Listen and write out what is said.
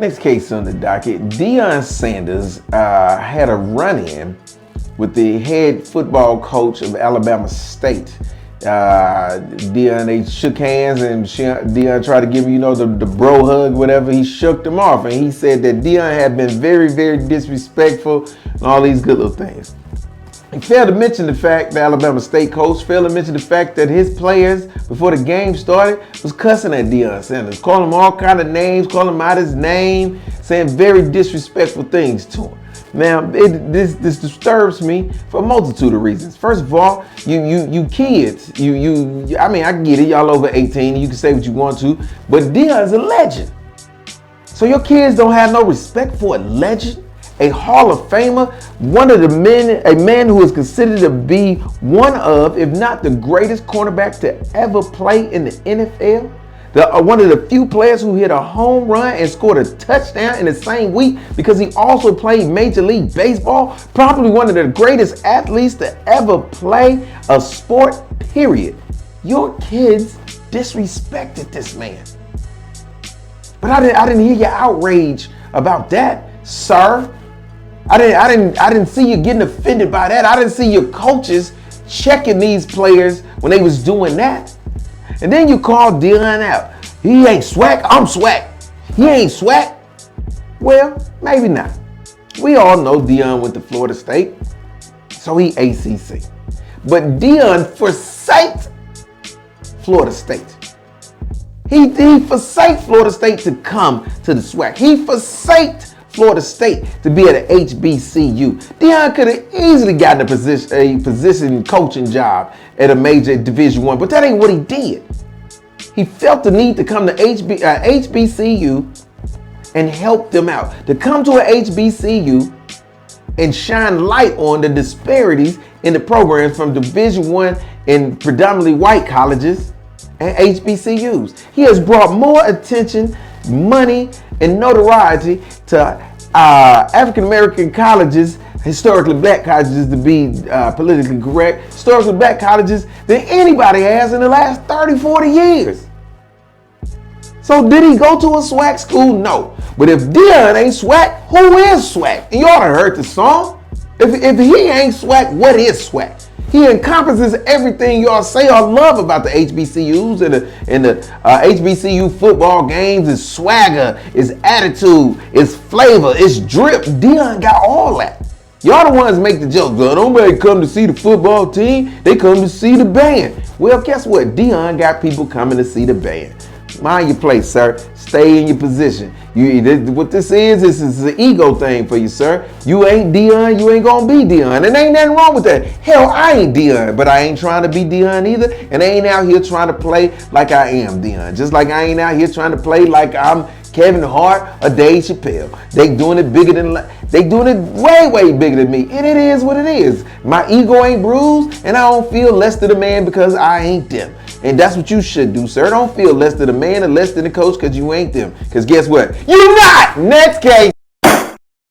Next case on the docket, Dieon Sanders had a run-in with the head football coach of Alabama State. Deion, they shook hands, and Deion tried to give him, the bro hug, whatever. He shook them off, and he said that Deion had been very, very disrespectful and all these good little things. He failed to mention the fact, the Alabama State coach failed to mention the fact that his players, before the game started, was cussing at Deion Sanders, calling him all kind of names, calling him out his name, saying very disrespectful things to him. Now, this disturbs me for a multitude of reasons. First of all, you kids, I mean, I get it, y'all over 18, you can say what you want to, but Deion's a legend. So your kids don't have no respect for a legend? A Hall of Famer, one of the men, a man who is considered to be one of, if not the greatest cornerback to ever play in the NFL. One of the few players who hit a home run and scored a touchdown in the same week because he also played Major League Baseball. Probably one of the greatest athletes to ever play a sport, period. Your kids disrespected this man. But I didn't hear your outrage about that, sir. I didn't see you getting offended by that. I didn't see your coaches checking these players when they was doing that. And then you call Deion out. He ain't swag, I'm swag. He ain't swag. Well, maybe not. We all know Deion went to Florida State, so he ACC. But Deion forsaked Florida State. He forsaked Florida State to come to the SWAC. He forsaked Florida State to be at an HBCU. Deion could have easily gotten a position coaching job at a major Division I, but that ain't what he did. He felt the need to come to HBCU and help them out. To come to an HBCU and shine light on the disparities in the programs from Division I and predominantly white colleges and HBCUs. He has brought more attention, money, and notoriety to African American colleges, historically black colleges to be politically correct, historically black colleges than anybody has in the last 30, 40 years. So did he go to a SWAC school? No. But if Deion ain't SWAC, who is SWAC? And you ought to heard the song. If he ain't SWAC, what is SWAC? He encompasses everything y'all say or love about the HBCUs and the HBCU football games. Is swagger, is attitude, is flavor, is drip. Deion got all that. Y'all the ones make the jokes. Nobody come to see the football team. They come to see the band. Well, guess what? Deion got people coming to see the band. Mind your place, sir. Stay in your position. What this is an ego thing for you, sir. You ain't Deion, you ain't gonna be Deion. And ain't nothing wrong with that. Hell, I ain't Deion, but I ain't trying to be Deion either. And I ain't out here trying to play like I am Deion. Just like I ain't out here trying to play like I'm Kevin Hart or Dave Chappelle. They doing it bigger than, they doing it way, way bigger than me. And it is what it is. My ego ain't bruised, and I don't feel less than a man because I ain't them. And that's what you should do, sir. Don't feel less than a man or less than a coach because you ain't them. Because guess what? You're not! Next case.